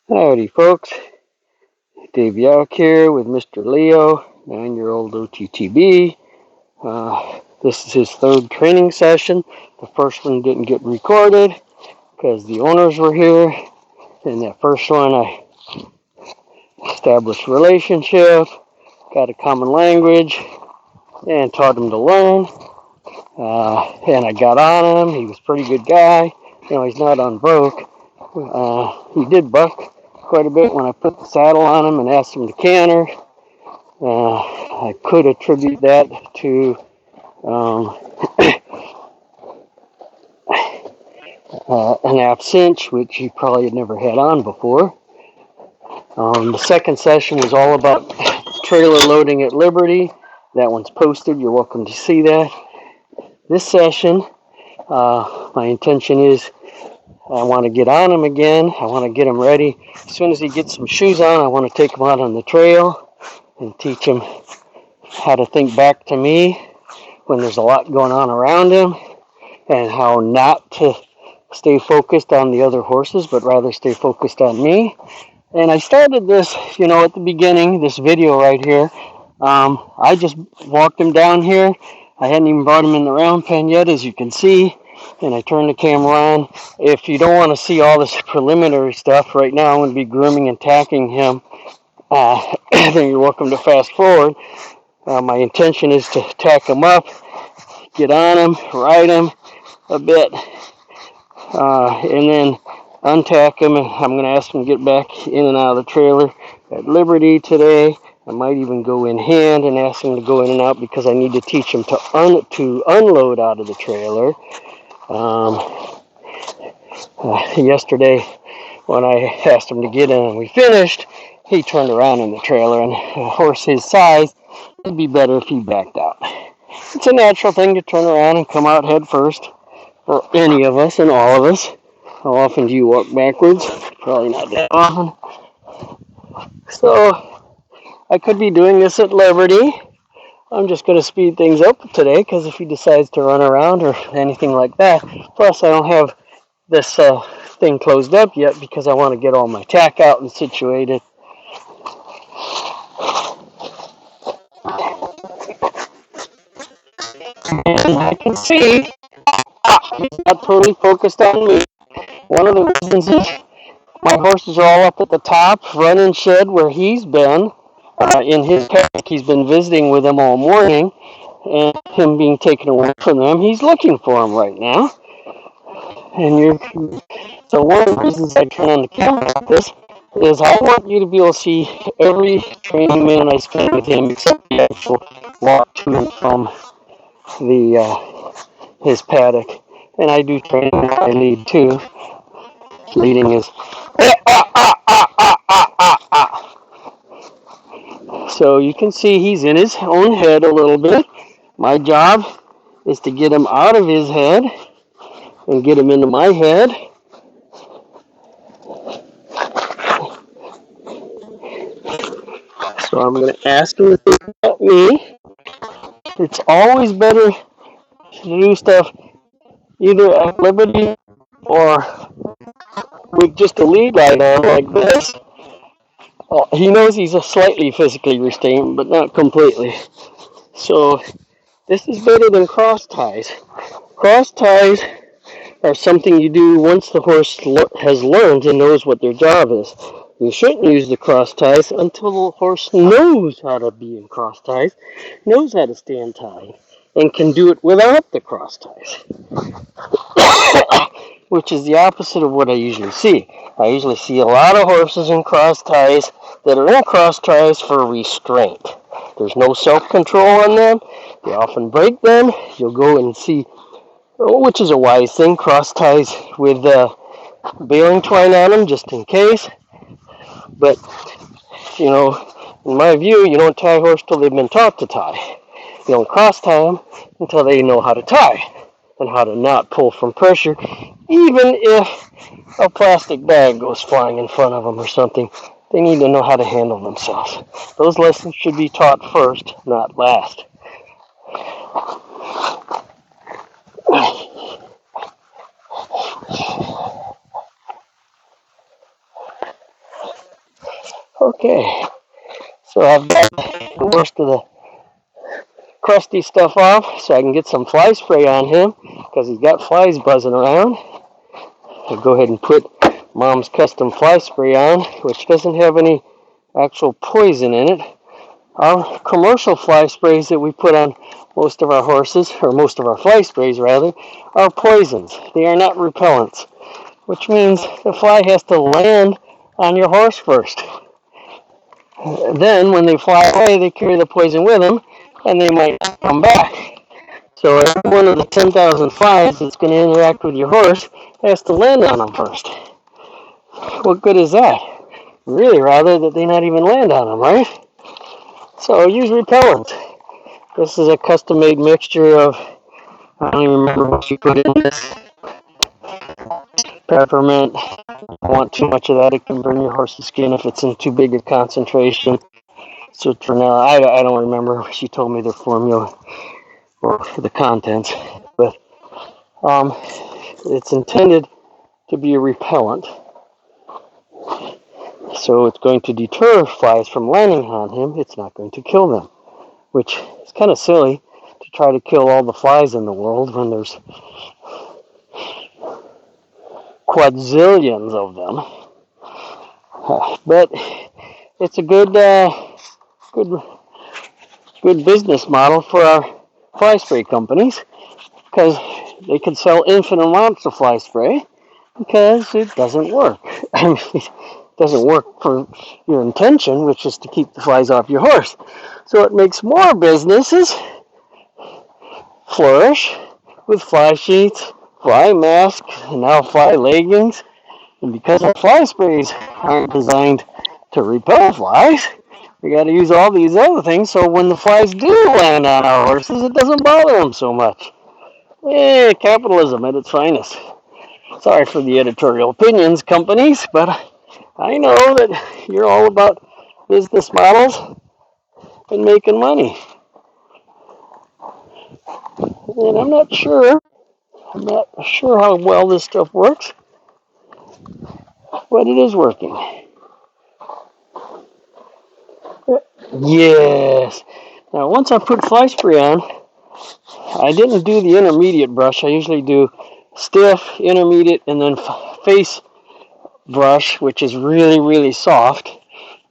Howdy, folks. Dave Yauk here with Mr. Leo, 9-year-old OTTB. This is his third training session. The first one didn't get recorded because the owners were here. In that first one, I established a relationship, got a common language, and taught him to learn. And I got on him. He was a pretty good guy. He's not unbroke. He did buck quite a bit when I put the saddle on him and asked him to canter. I could attribute that to an absence, which he probably had never had on before. The second session was all about trailer loading at Liberty. That one's posted. You're welcome to see that. This session, my intention is I want to get on him again. I want to get him ready. As soon as he gets some shoes on, I want to take him out on the trail and teach him how to think back to me when there's a lot going on around him, and how not to stay focused on the other horses, but rather stay focused on me. And I started this, at the beginning, this video right here. I just walked him down here. I hadn't even brought him in the round pen yet, as you can see. And I turned the camera on. If you don't want to see all this preliminary stuff, right now I'm going to be grooming and tacking him. Then you're welcome to fast forward. My intention is to tack him up, get on him, ride him a bit, and then untack him. And I'm going to ask him to get back in and out of the trailer at Liberty today. I might even go in hand and ask him to go in and out because I need to teach him to unload out of the trailer. Yesterday, when I asked him to get in and we finished, he turned around in the trailer, and a horse his size, it'd be better if he backed out. It's a natural thing to turn around and come out head first for any of us and all of us. How often do you walk backwards? Probably not that often. So I could be doing this at Liberty. I'm just going to speed things up today because if he decides to run around or anything like that, plus I don't have this thing closed up yet because I want to get all my tack out and situated. And I can see he's not totally focused on me. One of the reasons is my horses are all up at the top, running shed where he's been. In his paddock, he's been visiting with them all morning, and him being taken away from them, he's looking for them right now. So one of the reasons I turn on the camera like this is I want you to be able to see every training minute I spend with him, except the actual walk to and from his paddock. And I do training I lead too. Leading is so you can see he's in his own head a little bit. My job is to get him out of his head and get him into my head. So I'm going to ask him to think about me. It's always better to do stuff either at Liberty or with just a lead light on like this. He knows he's a slightly physically restrained, but not completely. So this is better than cross ties. Cross ties are something you do once the horse has learned and knows what their job is. You shouldn't use the cross ties until the horse knows how to be in cross ties, knows how to stand tied, and can do it without the cross ties. Which is the opposite of what I usually see. I usually see a lot of horses in cross ties that are in cross ties for restraint. There's no self-control on them. They often break them. You'll go and see, which is a wise thing, cross ties with baling twine on them just in case. But, in my view, you don't tie a horse till they've been taught to tie. You don't cross tie them until they know how to tie and how to not pull from pressure, even if a plastic bag goes flying in front of them or something. They need to know how to handle themselves. Those lessons should be taught first, not last. Okay, so I've got the worst of the crusty stuff off so I can get some fly spray on him because he's got flies buzzing around. I'll go ahead and put Mom's custom fly spray on, which doesn't have any actual poison in it. Our commercial fly sprays that we put on most of our horses, or most of our fly sprays rather, are poisons. They are not repellents, which means the fly has to land on your horse first. Then, when they fly away, they carry the poison with them, and they might not come back. So every one of the 10,000 flies that's going to interact with your horse has to land on them first. What good is that? Really, rather that they not even land on them, right? So use repellent. This is a custom-made mixture of, I don't even remember what you put in this. Peppermint. Don't want too much of that. It can burn your horse's skin if it's in too big a concentration. Citronella. I don't remember. She told me the formula or the contents, but it's intended to be a repellent. So it's going to deter flies from landing on him. It's not going to kill them, which is kind of silly to try to kill all the flies in the world when there's quadzillions of them. But it's a good business model for our fly spray companies because they can sell infinite amounts of fly spray because it doesn't work. I mean, it doesn't work for your intention, which is to keep the flies off your horse. So it makes more businesses flourish with fly sheets, fly masks, and now fly leggings. And because our fly sprays aren't designed to repel flies, we got to use all these other things so when the flies do land on our horses, it doesn't bother them so much. Capitalism at its finest. Sorry for the editorial opinions, companies, but I know that you're all about business models and making money. And I'm not sure how well this stuff works, but it is working. Yes. Now, once I put fly spray on, I didn't do the intermediate brush. I usually do stiff, intermediate, and then face brush, which is really, really soft.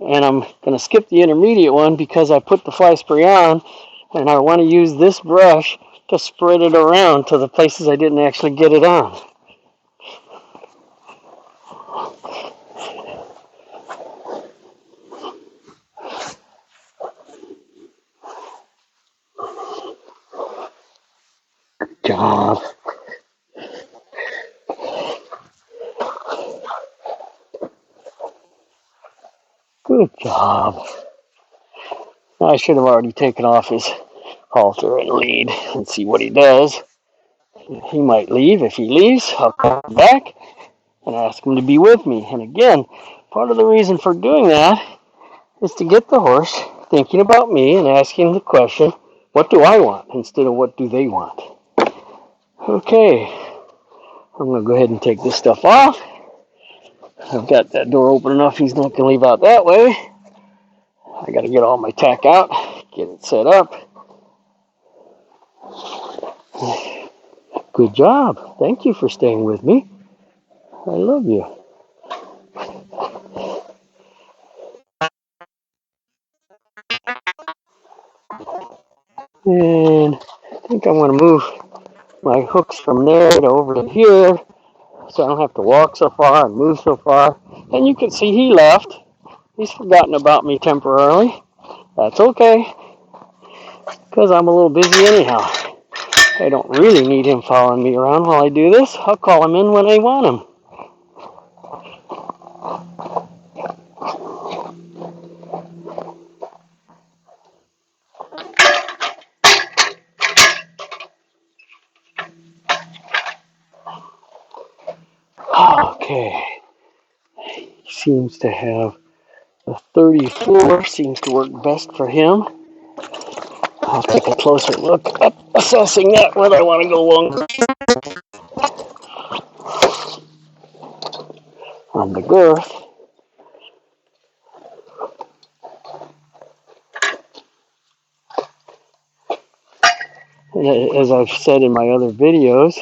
And I'm going to skip the intermediate one because I put the fly spray on, and I want to use this brush to spread it around to the places I didn't actually get it on. Good job. Good job. I should have already taken off his halter and lead and see what he does. He might leave. If he leaves, I'll come back and ask him to be with me. And again, part of the reason for doing that is to get the horse thinking about me and asking the question, what do I want, instead of what do they want? Okay, I'm going to go ahead and take this stuff off. I've got that door open enough, he's not going to leave out that way. I got to get all my tack out, get it set up. Good job. Thank you for staying with me. I love you. And I think I'm going to move my hooks from there to over to here so I don't have to walk so far and move so far. And you can see he left. He's forgotten about me temporarily. That's okay, because I'm a little busy anyhow. I don't really need him following me around while I do this. I'll call him in when I want him. Okay. He seems to have the 34, seems to work best for him. I'll take a closer look at assessing that, whether I want to go longer on the girth. as I've said in my other videos,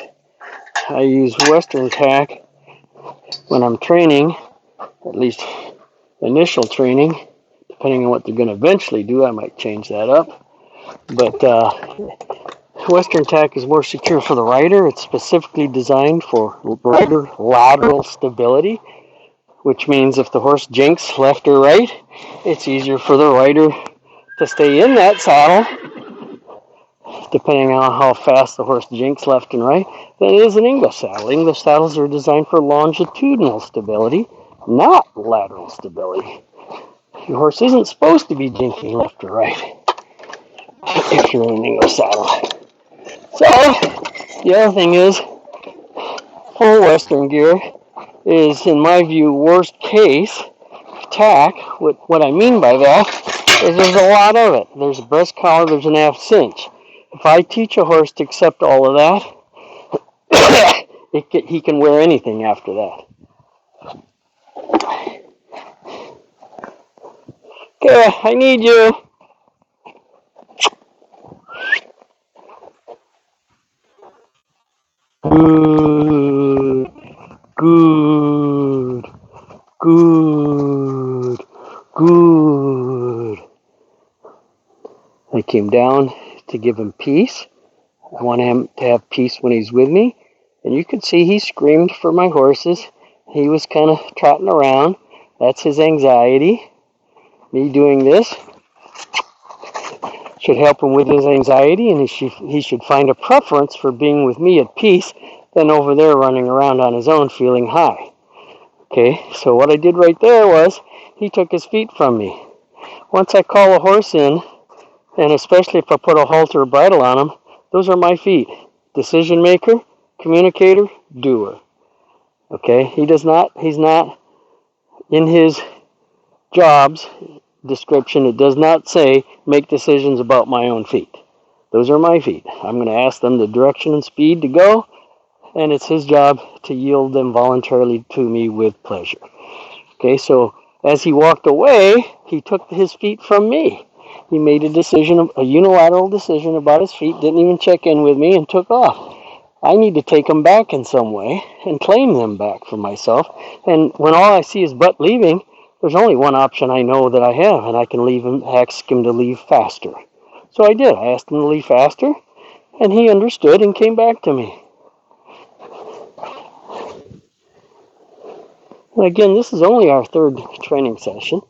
I use Western tack when I'm training, at least initial training. Depending on what they're going to eventually do, I might change that up. But Western tack is more secure for the rider. It's specifically designed for rider lateral stability, which means if the horse jinks left or right, it's easier for the rider to stay in that saddle, depending on how fast the horse jinks left and right, than it is an English saddle. English saddles are designed for longitudinal stability, not lateral stability. Your horse isn't supposed to be jinking left or right if you're in an English saddle. So, the other thing is, full Western gear is, in my view, worst case tack. What I mean by that is there's a lot of it. There's a breast collar, there's an aft cinch. If I teach a horse to accept all of that, he can wear anything after that. Okay, I need you. Good, good, good, good. I came down to give him peace. I want him to have peace when he's with me. And you could see he screamed for my horses. He was kind of trotting around. That's his anxiety. Me doing this should help him with his anxiety, and he should find a preference for being with me at peace than over there running around on his own feeling high. Okay, so what I did right there was he took his feet from me. Once I call a horse in, and especially if I put a halter or bridle on him, those are my feet. Decision maker, communicator, doer. Okay, he's not in his job's description, it does not say make decisions about my own feet. Those are my feet. I'm going to ask them the direction and speed to go, and it's his job to yield them voluntarily to me with pleasure. Okay, so as he walked away, he took his feet from me. He made a unilateral decision about his feet, didn't even check in with me, and took off. I need to take them back in some way and claim them back for myself. And when all I see is butt leaving, there's only one option I know that I have, and I can ask him to leave faster. So I did. I asked him to leave faster, and he understood and came back to me. Well, again, this is only our third training session.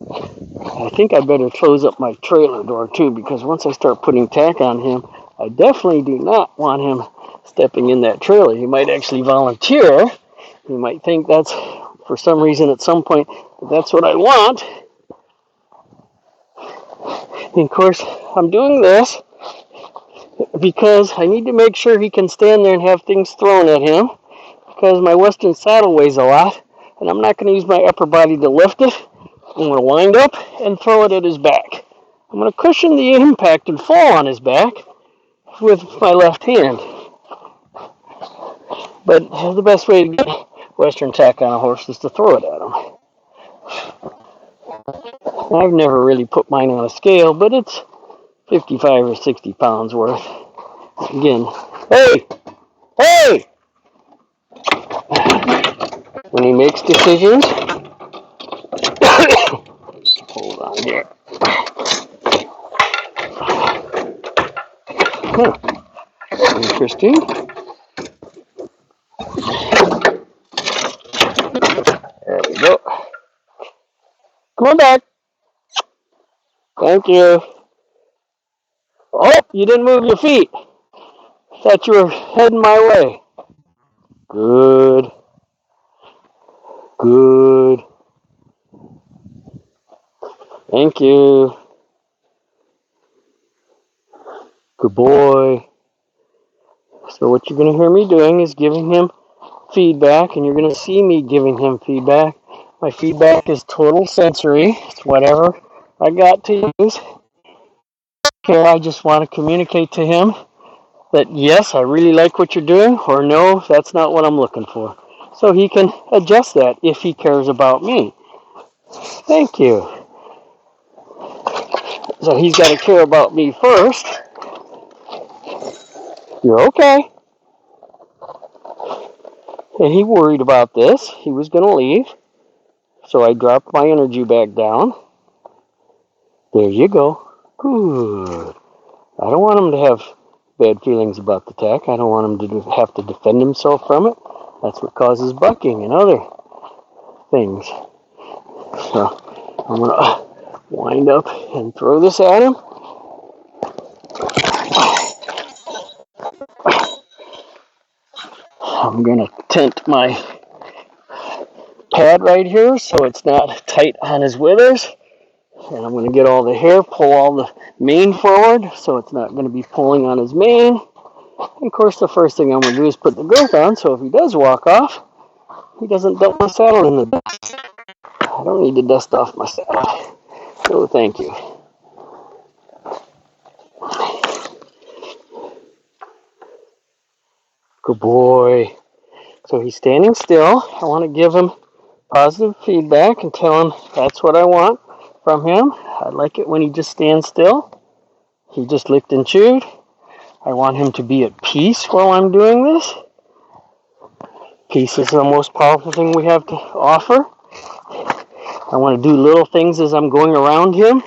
I think I better close up my trailer door too, because once I start putting tack on him, I definitely do not want him stepping in that trailer. He might actually volunteer. He might think that's, for some reason at some point, that's what I want. And of course, I'm doing this because I need to make sure he can stand there and have things thrown at him, because my Western saddle weighs a lot, and I'm not going to use my upper body to lift it. I'm going to wind up and throw it at his back. I'm going to cushion the impact and fall on his back with my left hand. But the best way to get Western tack on a horse is to throw it at him. I've never really put mine on a scale, but it's 55 or 60 pounds worth. Again, hey! When he makes decisions, hold on here. Interesting. There we go. Come on back. Thank you. Oh, you didn't move your feet. Thought you were heading my way. Good. Good. Thank you. Good boy. So what you're going to hear me doing is giving him feedback, and you're going to see me giving him feedback. My feedback is total sensory. It's whatever I got to use. Okay, I just want to communicate to him that yes, I really like what you're doing, or no, that's not what I'm looking for. So he can adjust that if he cares about me. Thank you. So he's got to care about me first You're okay. And he worried about this. He was going to leave. So I dropped my energy back down. There you go. Good. I don't want him to have bad feelings about the tack. I don't want him to have to defend himself from it. That's what causes bucking and other things. So I'm going to wind up and throw this at him. I'm going to tent my pad right here so it's not tight on his withers. And I'm going to get all the hair, pull all the mane forward so it's not going to be pulling on his mane. And of course, the first thing I'm going to do is put the girth on so if he does walk off, he doesn't dump my saddle in the dust. I don't need to dust off my saddle. So thank you. Good boy. So he's standing still. I want to give him positive feedback and tell him that's what I want from him. I like it when he just stands still. He just licked and chewed. I want him to be at peace while I'm doing this. Peace is the most powerful thing we have to offer. I want to do little things as I'm going around him.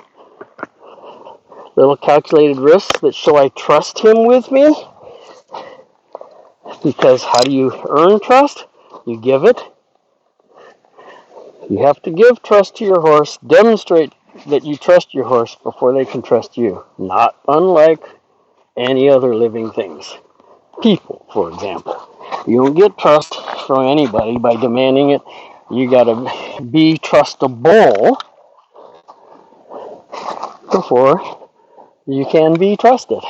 Little calculated risks that show I trust him with me. Because how do you earn trust? You give it. You have to give trust to your horse. Demonstrate that you trust your horse before they can trust you. Not unlike any other living things. People, for example. You don't get trust from anybody by demanding it. You gotta be trustable before you can be trusted.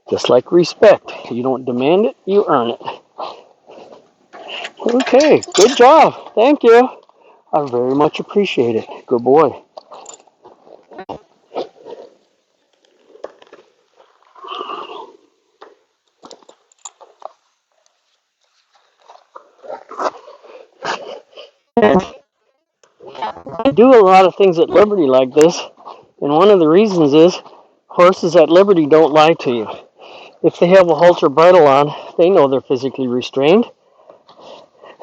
Just like respect. You don't demand it, you earn it. Okay, good job. Thank you. I very much appreciate it. Good boy. I do a lot of things at Liberty like this, and one of the reasons is horses at Liberty don't lie to you. If they have a halter bridle on, they know they're physically restrained.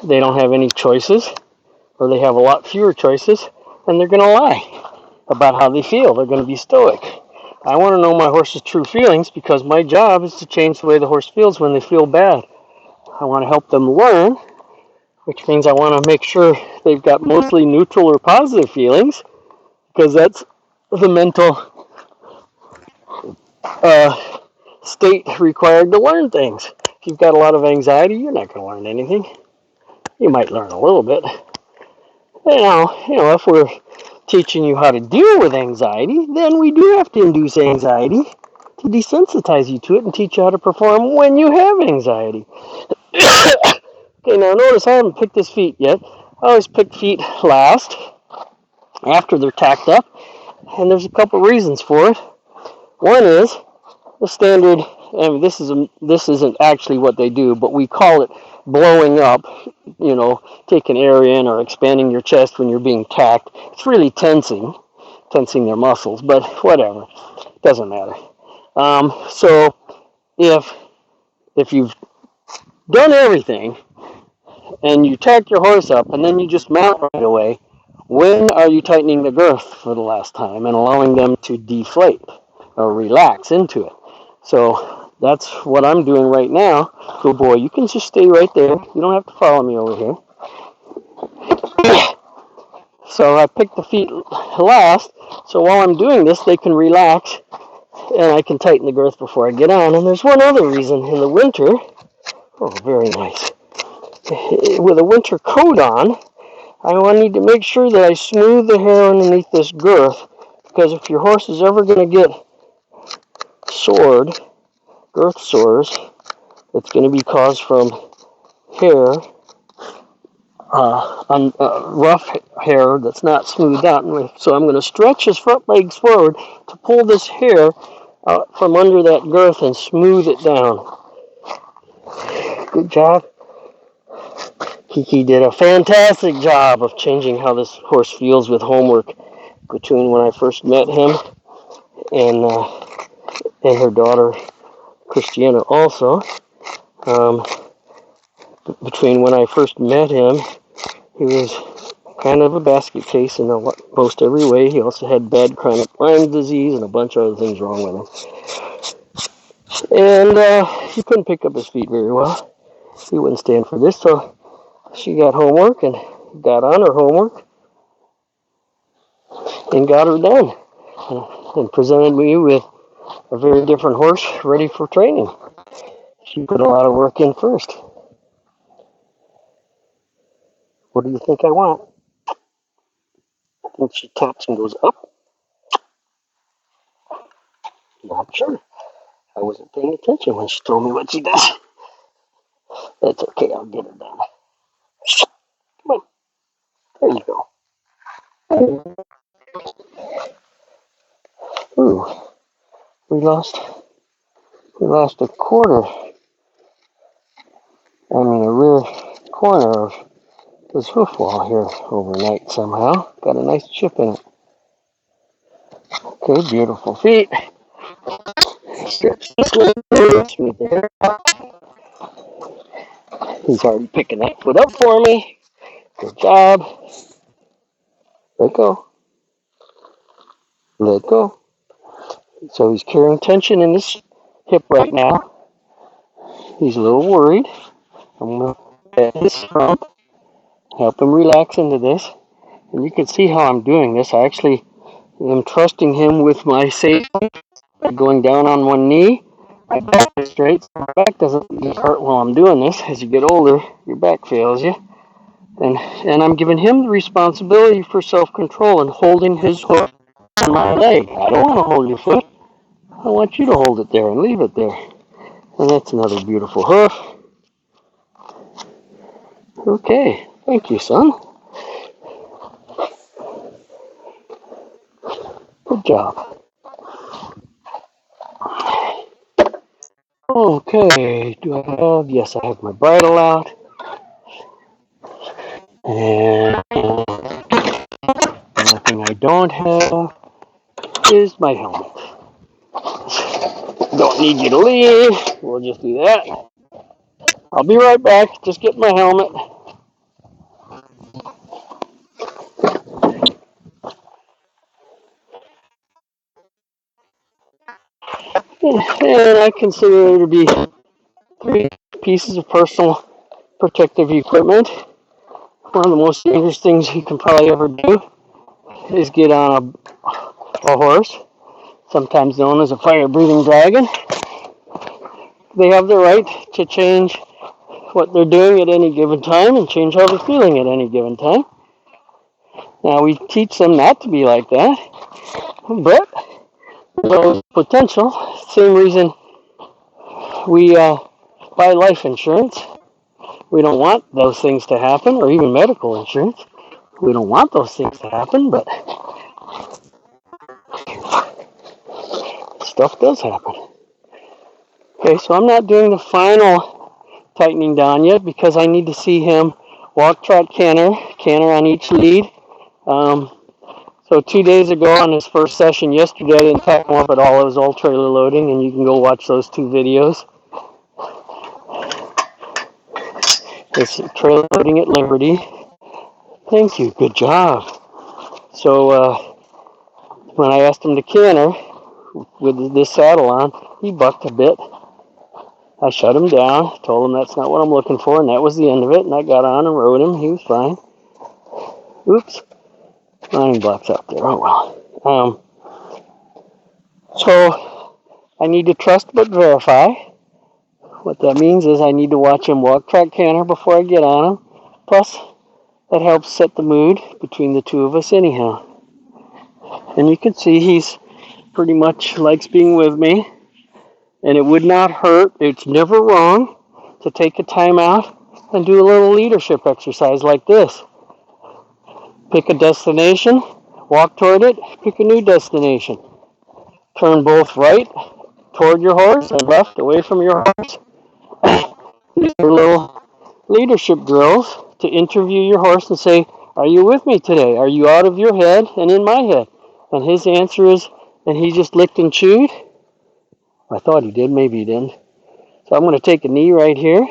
They don't have any choices, or they have a lot fewer choices, and they're going to lie about how they feel. They're going to be stoic. I want to know my horse's true feelings because my job is to change the way the horse feels when they feel bad. I want to help them learn, which means I want to make sure they've got mostly neutral or positive feelings because that's the mental state required to learn things. If you've got a lot of anxiety, you're not going to learn anything. You might learn a little bit. If we're teaching you how to deal with anxiety, then we do have to induce anxiety to desensitize you to it and teach you how to perform when you have anxiety. Okay, now notice I haven't picked his feet yet. I always pick feet last, after they're tacked up, and there's a couple reasons for it. One is the standard, and this isn't actually what they do, but we call it blowing up, taking air in or expanding your chest when you're being tacked. It's really tensing their muscles, but whatever, doesn't matter. So if you've done everything and you tack your horse up and then you just mount right away, when are you tightening the girth for the last time and allowing them to deflate or relax into it? So that's what I'm doing right now. Good boy, you can just stay right there. You don't have to follow me over here. So I picked the feet last, so while I'm doing this, they can relax, and I can tighten the girth before I get on. And there's one other reason. In the winter, oh, very nice. With a winter coat on, I need to make sure that I smooth the hair underneath this girth, because if your horse is ever going to get girth sores, it's going to be caused from hair, rough hair that's not smoothed out. So I'm going to stretch his front legs forward to pull this hair out from under that girth and smooth it down. Good job. Kiki did a fantastic job of changing how this horse feels with homework between when I first met him and her daughter Christiana also. Between when I first met him, he was kind of a basket case in most every way. He also had bad chronic Lyme disease and a bunch of other things wrong with him. And he couldn't pick up his feet very well. He wouldn't stand for this, so she got homework and got on her homework and got her done and presented me with a very different horse ready for training. She put a lot of work in first. What do you think I want? I think she taps and goes up. Not sure. I wasn't paying attention when she told me what she does. That's okay, I'll get it done. Come on. There you go. Ooh, we lost a quarter. I mean a rear corner of his hoof wall here overnight somehow. Got a nice chip in it. Okay, beautiful feet. Stretch this way. There. He's already picking that foot up for me. Good job. Let go. Let go. So he's carrying tension in his hip right now. He's a little worried. I'm going to pat his rump, help him relax into this. And you can see how I'm doing this. I actually am trusting him with my safety by going down on one knee. My back is straight. So my back doesn't hurt while I'm doing this. As you get older, your back fails you. And I'm giving him the responsibility for self-control and holding his hook on my leg. I don't want to hold your foot. I want you to hold it there and leave it there. And that's another beautiful hoof. Okay, thank you, son. Good job. Okay, yes, I have my bridle out. And the only thing I don't have is my helmet. Don't need you to leave. We'll just do that. I'll be right back. Just get my helmet. And I consider it to be 3 pieces of personal protective equipment. One of the most dangerous things you can probably ever do is get on a horse, sometimes known as a fire-breathing dragon. They have the right to change what they're doing at any given time and change how they're feeling at any given time. Now, we teach them not to be like that, but there's potential. Same reason we buy life insurance. We don't want those things to happen, or even medical insurance. We don't want those things to happen, but stuff does happen. Okay, so I'm not doing the final tightening down yet because I need to see him walk, trot, canter on each lead. So 2 days ago on his first session yesterday, I didn't tackle him up at all. It was all trailer loading, and you can go watch those 2 videos. It's trailer loading at Liberty. Thank you, good job. So when I asked him to canter with this saddle on, he bucked a bit. I shut him down, told him that's not what I'm looking for, and that was the end of it, and I got on and rode him. He was fine. Oops. Running blocks up there. Oh well. So I need to trust but verify. What that means is I need to watch him walk, track, canter before I get on him. Plus, that helps set the mood between the two of us anyhow. And you can see he's pretty much likes being with me. And it would not hurt, it's never wrong to take a time out and do a little leadership exercise like this. Pick a destination, walk toward it, pick a new destination. Turn both right toward your horse and left away from your horse. These are little leadership drills to interview your horse and say, are you with me today? Are you out of your head and in my head? And his answer is, and he just licked and chewed. I thought he did, maybe he didn't. So I'm going to take a knee right here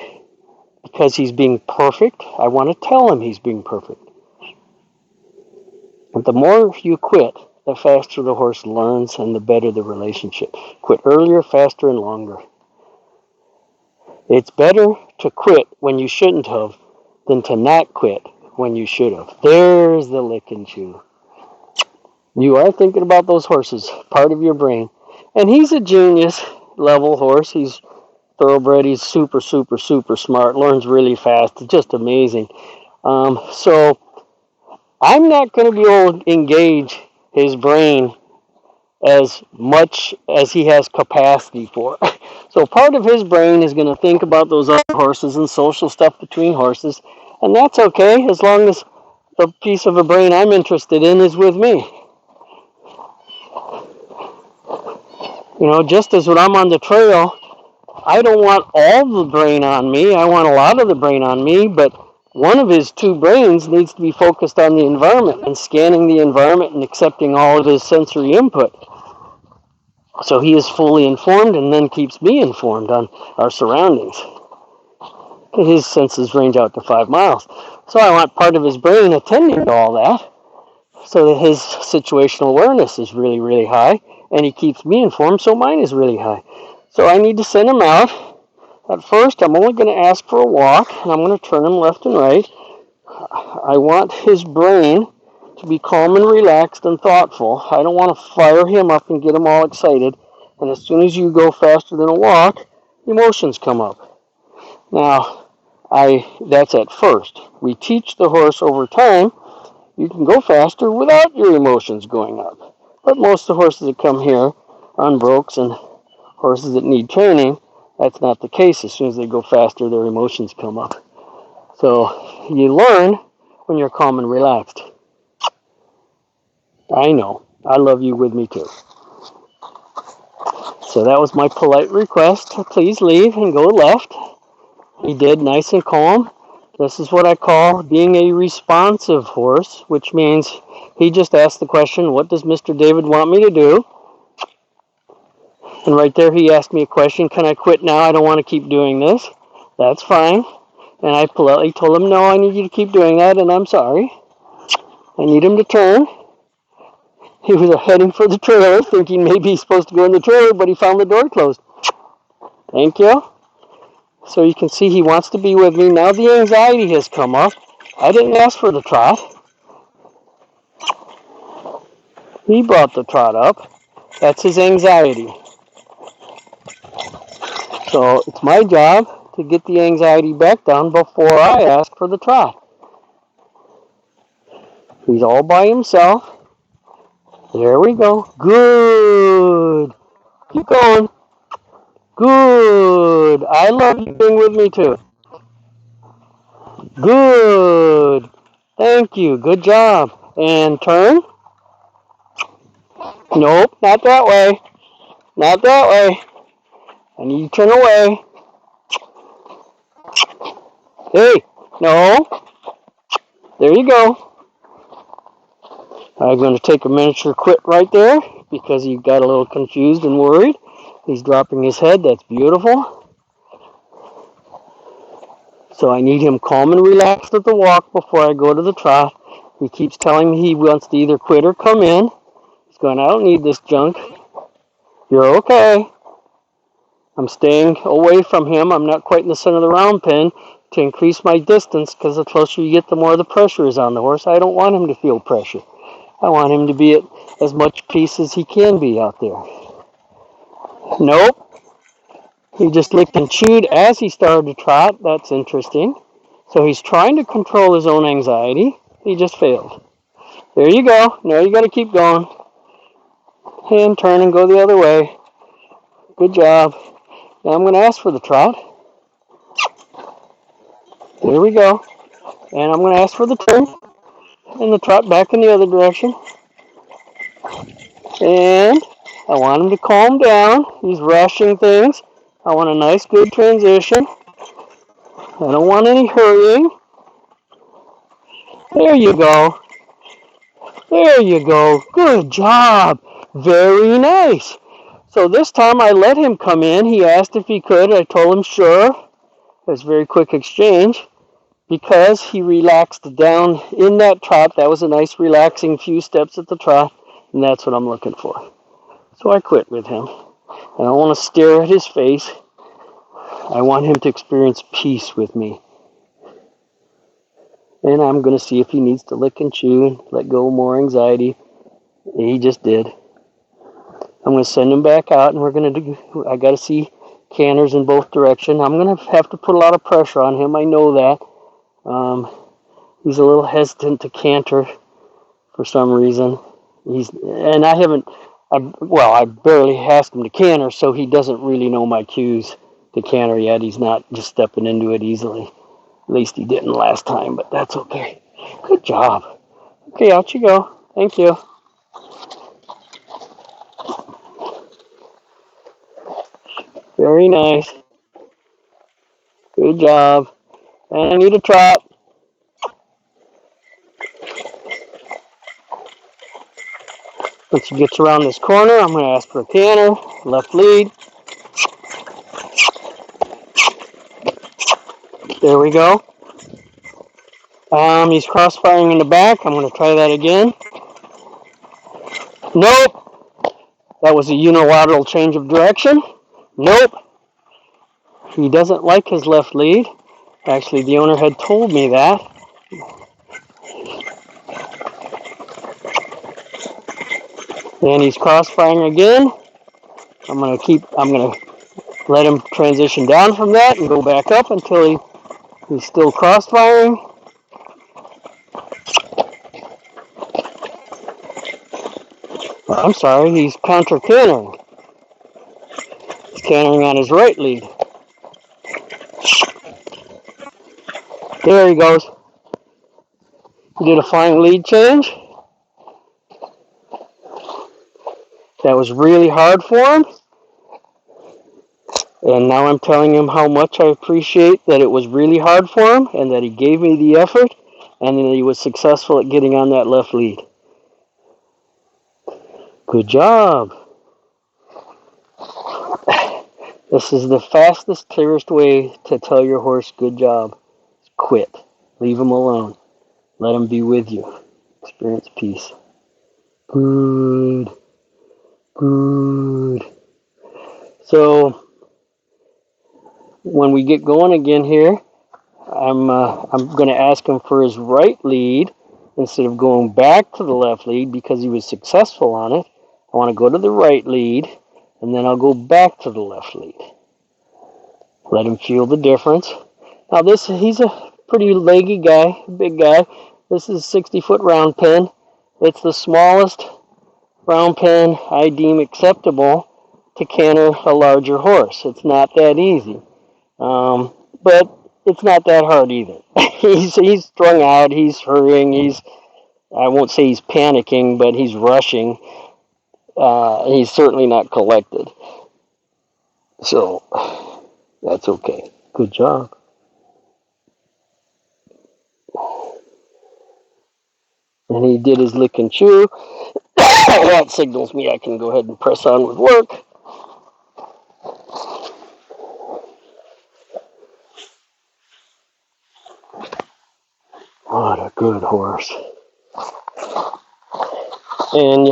because he's being perfect. I want to tell him he's being perfect. But the more you quit, the faster the horse learns and the better the relationship. Quit earlier, faster, and longer. It's better to quit when you shouldn't have than to not quit when you should have. There's the lick and chew. You are thinking about those horses, part of your brain. And he's a genius level horse. He's thoroughbred. He's super, super, super smart. Learns really fast. It's just amazing. So I'm not going to be able to engage his brain as much as he has capacity for. So part of his brain is going to think about those other horses and social stuff between horses. And that's okay as long as the piece of a brain I'm interested in is with me. You know, just as when I'm on the trail, I don't want all the brain on me. I want a lot of the brain on me, but one of his two brains needs to be focused on the environment and scanning the environment and accepting all of his sensory input. So he is fully informed and then keeps me informed on our surroundings. His senses range out to 5 miles. So I want part of his brain attending to all that so that his situational awareness is really, really high, and he keeps me informed, so mine is really high. So I need to send him out. At first, I'm only going to ask for a walk, and I'm going to turn him left and right. I want his brain to be calm and relaxed and thoughtful. I don't want to fire him up and get him all excited. And as soon as you go faster than a walk, emotions come up. Now, that's at first. We teach the horse over time, you can go faster without your emotions going up. But most of the horses that come here on brokes and horses that need training, that's not the case. As soon as they go faster, their emotions come up. So you learn when you're calm and relaxed. I know. I love you with me too. So that was my polite request. Please leave and go left. He did, nice and calm. This is what I call being a responsive horse, which means he just asked the question, what does Mr. David want me to do? And right there he asked me a question, can I quit now? I don't want to keep doing this. That's fine. And I politely told him, no, I need you to keep doing that, and I'm sorry. I need him to turn. He was heading for the trailer, thinking maybe he's supposed to go in the trailer, but he found the door closed. Thank you. So you can see he wants to be with me. Now the anxiety has come up. I didn't ask for the trot. He brought the trot up. That's his anxiety. So it's my job to get the anxiety back down before I ask for the trot. He's all by himself. There we go. Good. Keep going. Good. I love you being with me too. Good. Thank you. Good job. And turn. Nope, not that way. Not that way. I need you to turn away. Hey, no. There you go. I'm going to take a miniature quit right there because he got a little confused and worried. He's dropping his head. That's beautiful. So I need him calm and relaxed at the walk before I go to the trot. He keeps telling me he wants to either quit or come in. He's going, I don't need this junk. You're okay. I'm staying away from him. I'm not quite in the center of the round pen to increase my distance because the closer you get, the more the pressure is on the horse. I don't want him to feel pressure. I want him to be at as much peace as he can be out there. Nope. He just licked and chewed as he started to trot. That's interesting. So he's trying to control his own anxiety. He just failed. There you go. Now you got to keep going. And turn and go the other way. Good job. Now I'm going to ask for the trot. There we go. And I'm going to ask for the turn. And the trot back in the other direction. And I want him to calm down. He's rushing things. I want a nice, good transition. I don't want any hurrying. There you go. There you go. Good job. Very nice. So this time I let him come in. He asked if he could. I told him sure. It was a very quick exchange because he relaxed down in that trot. That was a nice relaxing few steps at the trot, and that's what I'm looking for. So I quit with him. I don't want to stare at his face. I want him to experience peace with me. And I'm going to see if he needs to lick and chew and let go more anxiety. He just did. I'm going to send him back out, and we're going to do, I got to see canters in both directions. I'm going to have to put a lot of pressure on him. I know that. He's a little hesitant to canter for some reason. I barely asked him to canter, so he doesn't really know my cues to canter yet. He's not just stepping into it easily. At least he didn't last time, but that's okay. Good job. Okay, out you go. Thank you. Very nice. Good job. And I need a trot. Once he gets around this corner, I'm going to ask for a canter. Left lead. There we go. He's crossfiring in the back. I'm going to try that again. Nope. That was a unilateral change of direction. Nope. He doesn't like his left lead. Actually, the owner had told me that. And he's crossfiring again. I'm going to let him transition down from that and go back up until he's still crossfiring. I'm sorry, he's counter-cantering. He's cantering on his right lead. There he goes. He did a fine lead change. That was really hard for him. And now I'm telling him how much I appreciate that it was really hard for him and that he gave me the effort and that he was successful at getting on that left lead. Good job. This is the fastest, clearest way to tell your horse good job. Quit. Leave him alone. Let him be with you. Experience peace. Good. Good. So when we get going again here, I'm going to ask him for his right lead instead of going back to the left lead because he was successful on it. I want to go to the right lead, and then I'll go back to the left lead. Let him feel the difference. Now he's a pretty leggy guy, big guy. This is a 60-foot round pen. It's the smallest round pen I deem acceptable to canter a larger horse. It's not that easy. But it's not that hard either. He's strung out, he's hurrying, I won't say he's panicking, but he's rushing. He's certainly not collected. So, that's okay. Good job. And he did his lick and chew. That signals me I can go ahead and press on with work. What a good horse. And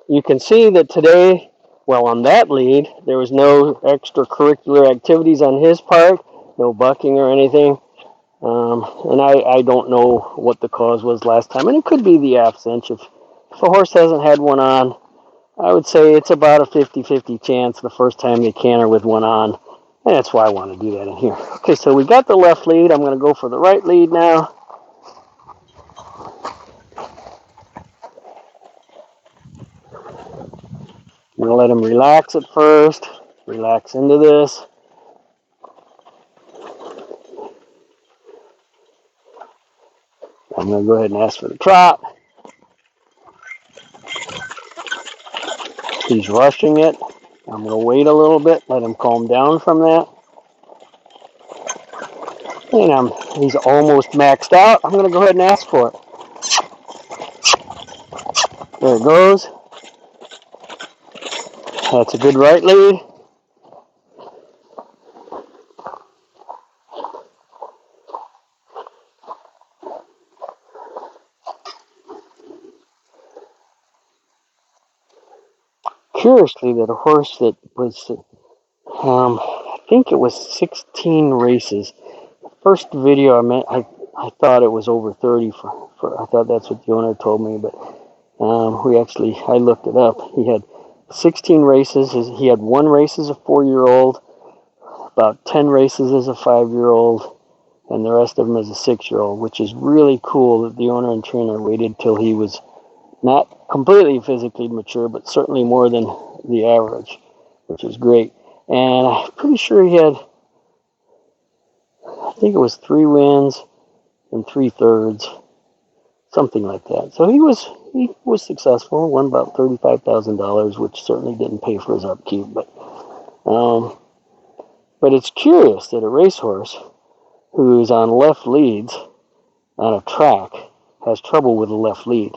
you can see that today, well, on that lead, there was no extracurricular activities on his part, no bucking or anything. And I don't know what the cause was last time. And it could be the aft cinch. If a horse hasn't had one on, I would say it's about a 50-50 chance the first time they canter with one on. And that's why I want to do that in here. Okay, so we got the left lead. I'm going to go for the right lead now. I'm going to let him relax at first. Relax into this. I'm going to go ahead and ask for the trot. He's rushing it. I'm going to wait a little bit, let him calm down from that. And he's almost maxed out. I'm going to go ahead and ask for it. There it goes. That's a good right lead. Curiously, that a horse that was, I think it was 16 races. First video I thought it was over 30. I thought that's what the owner told me, but I looked it up. He had 16 races. He had 1 race as a 4-year-old, about 10 races as a 5-year-old, and the rest of them as a 6-year-old, which is really cool that the owner and trainer waited till he was not completely physically mature, but certainly more than the average, which is great. And I'm pretty sure he had, I think it was 3 wins and 3/3, something like that. So he was successful, won about $35,000, which certainly didn't pay for his upkeep. But it's curious that a racehorse who's on left leads on a track has trouble with a left lead.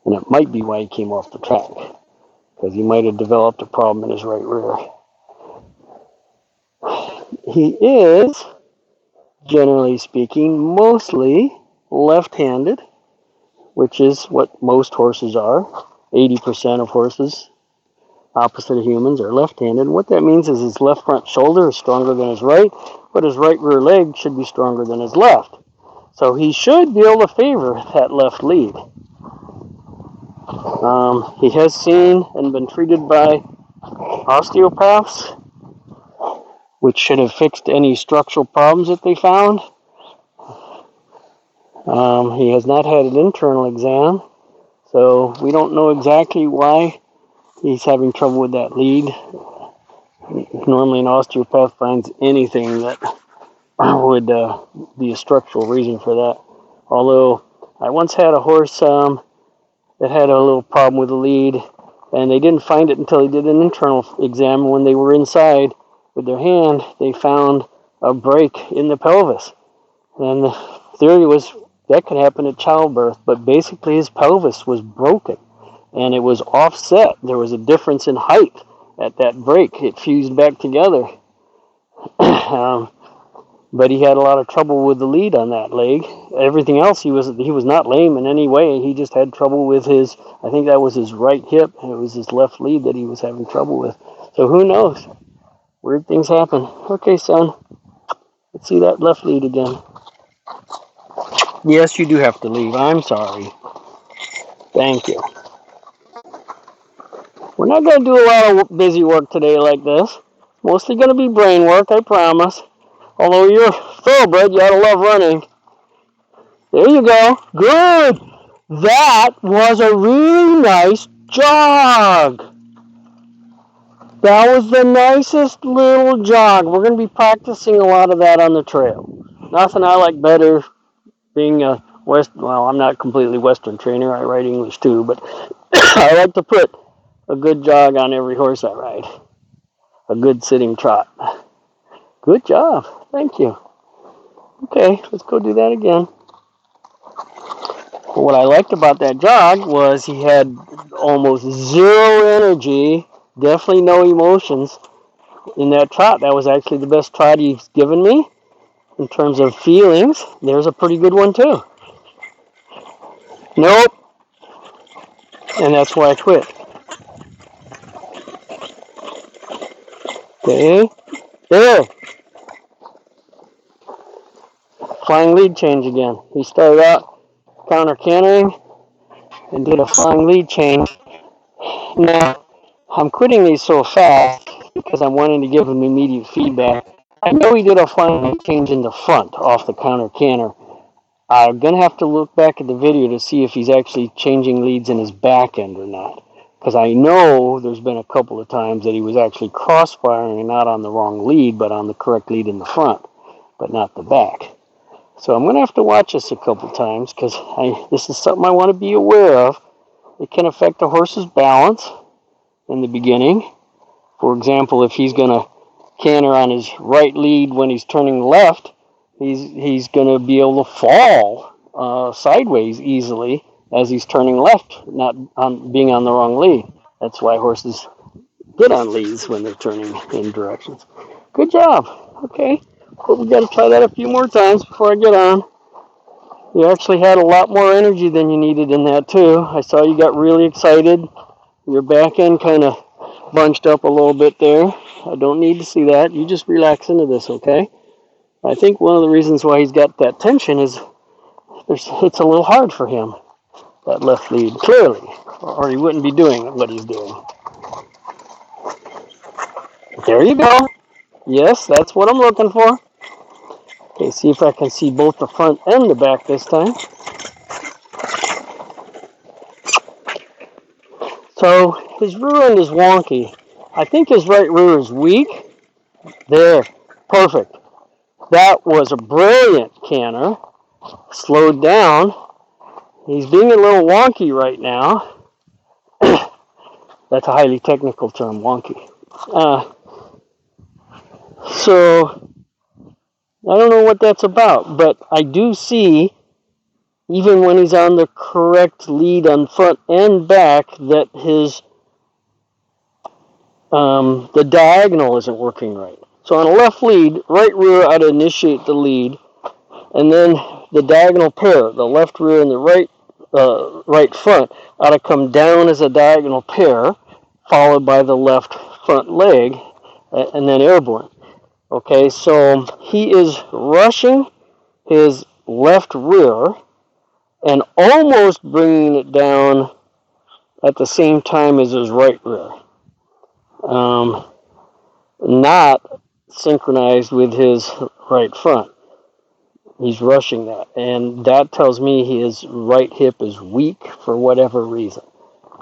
And it might be why he came off the track, because he might have developed a problem in his right rear. He is, generally speaking, mostly left-handed, which is what most horses are. 80% of horses, opposite of humans, are left-handed. And what that means is his left front shoulder is stronger than his right, but his right rear leg should be stronger than his left. So he should be able to favor that left lead. He has seen and been treated by osteopaths, which should have fixed any structural problems that they found. He has not had an internal exam, so we don't know exactly why he's having trouble with that lead. Normally an osteopath finds anything that would be a structural reason for that. Although I once had a horse that had a little problem with the lead, and they didn't find it until they did an internal exam. When they were inside with their hand, they found a break in the pelvis. And the theory was that could happen at childbirth, but basically his pelvis was broken, and it was offset. There was a difference in height at that break. It fused back together. But he had a lot of trouble with the lead on that leg. Everything else, he was not lame in any way. He just had trouble with his, I think that was his right hip, and it was his left lead that he was having trouble with. So who knows? Weird things happen. Okay, son. Let's see that left lead again. Yes, you do have to leave. I'm sorry. Thank you. We're not going to do a lot of busy work today like this. Mostly going to be brain work, I promise. Although you're thoroughbred, you ought to love running. There you go. Good. That was a really nice jog. That was the nicest little jog. We're going to be practicing a lot of that on the trail. Nothing I like better being a I'm not completely Western trainer. I ride English too, but I like to put a good jog on every horse I ride. A good sitting trot. Good job. Thank you. Okay, let's go do that again. What I liked about that jog was he had almost zero energy, definitely no emotions in that trot. That was actually the best trot he's given me in terms of feelings. There's a pretty good one too. Nope. And that's why I quit. Okay. There. Flying lead change again. He started out counter cantering and did a flying lead change. Now, I'm quitting these so fast because I'm wanting to give him immediate feedback. I know he did a flying lead change in the front off the counter canter. I'm going to have to look back at the video to see if he's actually changing leads in his back end or not. Because I know there's been a couple of times that he was actually crossfiring and not on the wrong lead, but on the correct lead in the front, but not the back. So I'm going to have to watch this a couple times because this is something I want to be aware of. It can affect a horse's balance in the beginning. For example, if he's going to canter on his right lead when he's turning left, he's going to be able to fall sideways easily as he's turning left, not being on the wrong lead. That's why horses get on leads when they're turning in directions. Good job. Okay. But we got to try that a few more times before I get on. You actually had a lot more energy than you needed in that too. I saw you got really excited. Your back end kind of bunched up a little bit there. I don't need to see that. You just relax into this, okay? I think one of the reasons why he's got that tension is it's a little hard for him, that left lead, clearly, or he wouldn't be doing what he's doing. There you go. Yes, that's what I'm looking for. Okay, see if I can see both the front and the back this time. So his rear end is wonky. I think his right rear is weak. There, perfect. That was a brilliant canter. Slowed down. He's being a little wonky right now. That's a highly technical term, wonky. So I don't know what that's about, but I do see, even when he's on the correct lead on front and back, that his the diagonal isn't working right. So on a left lead, right rear ought to initiate the lead, and then the diagonal pair, the left rear and the right front, ought to come down as a diagonal pair, followed by the left front leg, and then airborne. Okay, so he is rushing his left rear and almost bringing it down at the same time as his right rear. Not synchronized with his right front. He's rushing that, and that tells me his right hip is weak for whatever reason.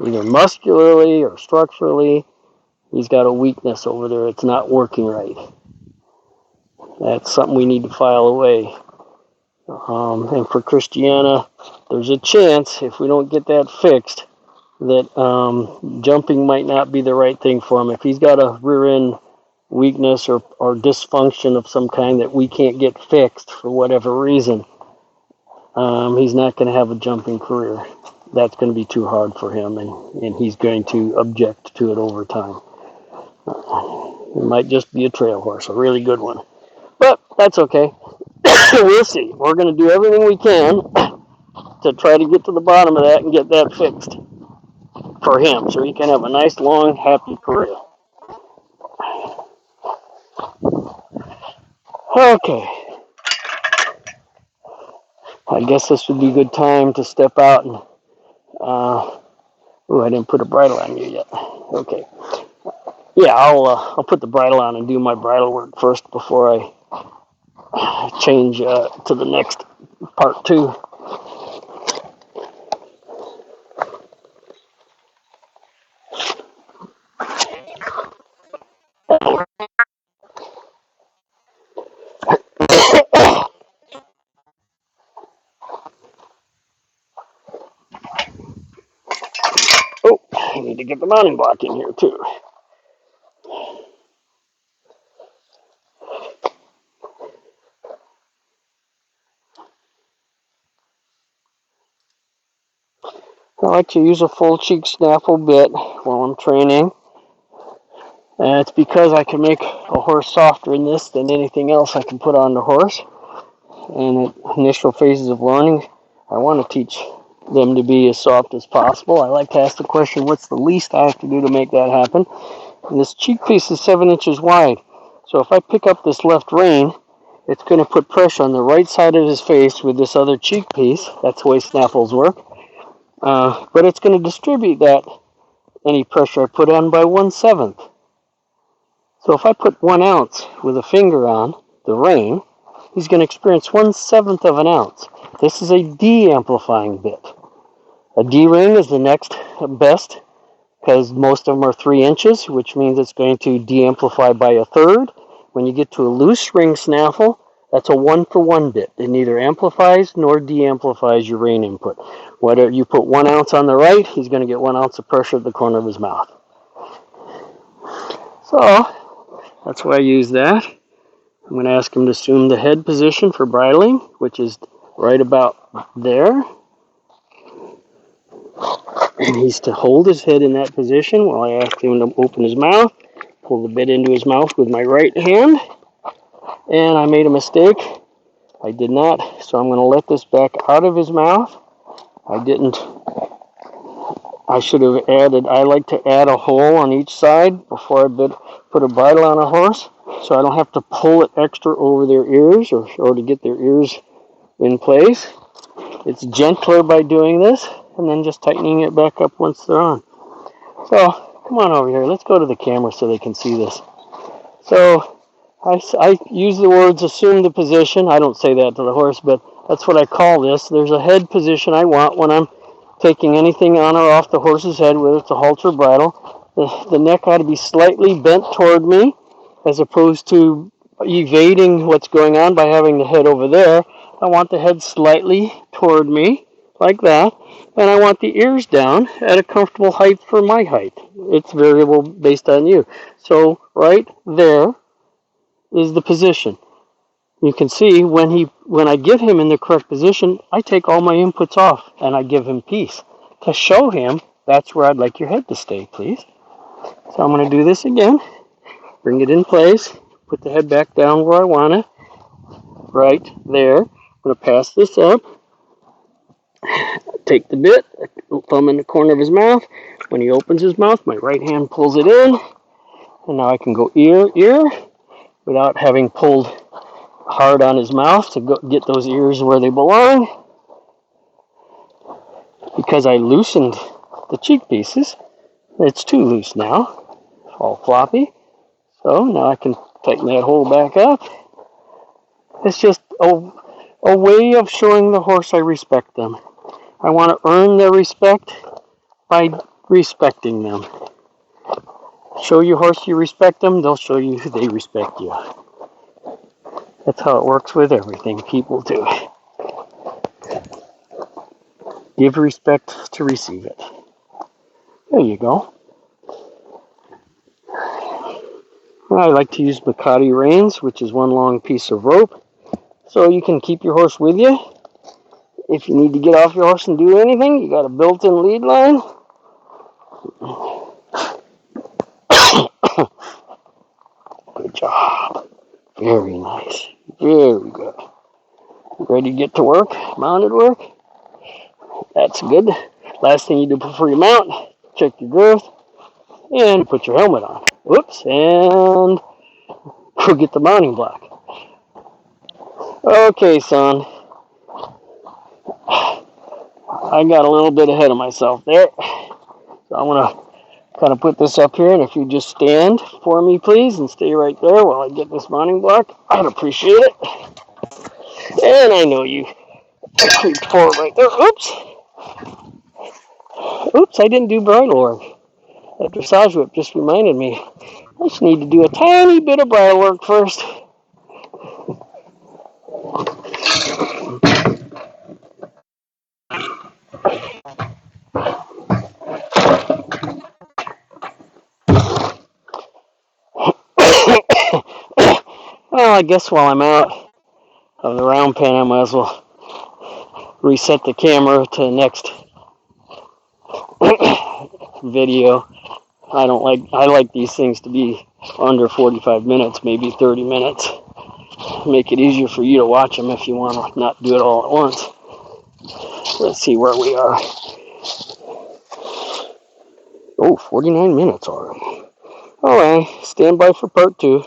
Either muscularly or structurally, he's got a weakness over there. It's not working right. That's something we need to file away. And for Christiana, there's a chance, if we don't get that fixed, that jumping might not be the right thing for him. If he's got a rear end weakness or dysfunction of some kind that we can't get fixed for whatever reason, he's not going to have a jumping career. That's going to be too hard for him, and he's going to object to it over time. It might just be a trail horse, a really good one. But that's okay. We'll see. We're going to do everything we can to try to get to the bottom of that and get that fixed for him so he can have a nice, long, happy career. Okay. I guess this would be a good time to step out and I didn't put a bridle on you yet. Okay. Yeah, I'll put the bridle on and do my bridle work first before I change to the next part 2. Oh, I need to get the mounting block in here too. I like to use a full cheek snaffle bit while I'm training. And it's because I can make a horse softer in this than anything else I can put on the horse. And at initial phases of learning, I want to teach them to be as soft as possible. I like to ask the question, what's the least I have to do to make that happen? And this cheek piece is 7 inches wide. So if I pick up this left rein, it's going to put pressure on the right side of his face with this other cheek piece. That's the way snaffles work. But it's going to distribute that, any pressure I put on, by 1/7. So if I put 1 ounce with a finger on the rein, he's going to experience 1/7 of an ounce. This is a de-amplifying bit. A D-ring is the next best, because most of them are 3 inches, which means it's going to de-amplify by 1/3. When you get to a loose ring snaffle, that's a 1-for-1 bit. It neither amplifies nor de-amplifies your rein input. Whether you put 1 ounce on the right, he's going to get 1 ounce of pressure at the corner of his mouth. So that's why I use that. I'm going to ask him to assume the head position for bridling, which is right about there. And he's to hold his head in that position while I ask him to open his mouth, pull the bit into his mouth with my right hand. And I made a mistake. I did not, so I'm going to let this back out of his mouth. I didn't. I should have added, I like to add a hole on each side before I put a bridle on a horse, so I don't have to pull it extra over their ears or to get their ears in place. It's gentler by doing this and then just tightening it back up once they're on. So come on over here. Let's go to the camera so they can see this. So I use the words assume the position. I don't say that to the horse, but that's what I call this. There's a head position I want when I'm taking anything on or off the horse's head, whether it's a halter or bridle. The neck ought to be slightly bent toward me as opposed to evading what's going on by having the head over there. I want the head slightly toward me, like that, and I want the ears down at a comfortable height for my height. It's variable based on you. So right there is the position. You can see when I give him in the correct position, I take all my inputs off and I give him peace to show him that's where I'd like your head to stay, please. So I'm going to do this again. Bring it in place. Put the head back down where I want it. Right there. I'm going to pass this up. Take the bit, thumb in the corner of his mouth. When he opens his mouth, my right hand pulls it in. And now I can go ear, ear, without having pulled hard on his mouth to get those ears where they belong. Because I loosened the cheek pieces, it's too loose now. It's all floppy. So now I can tighten that hole back up. It's just a way of showing the horse I respect them. I want to earn their respect by respecting them. Show your horse you respect them, they'll show you they respect you. That's how it works with everything people do. Give respect to receive it. There you go. I like to use Makati reins, which is one long piece of rope, so you can keep your horse with you. If you need to get off your horse and do anything, you got a built-in lead line. Good job. Very nice. Very good. Ready to get to work? Mounted work? That's good. Last thing you do before you mount, check your girth and put your helmet on. Whoops, and go get the mounting block. Okay, son. I got a little bit ahead of myself there. So I'm going to kind of put this up here, and if you just stand for me, please, and stay right there while I get this mounting block, I'd appreciate it. And I know you creeped forward right there. Oops. Oops, I didn't do bridle work. That dressage whip just reminded me. I just need to do a tiny bit of bridle work first. Well, I guess while I'm out of the round pen, I might as well reset the camera to the next video. I like these things to be under 45 minutes, maybe 30 minutes. Make it easier for you to watch them if you want to not do it all at once. Let's see where we are. Oh, 49 minutes already. Alright, stand by for part 2.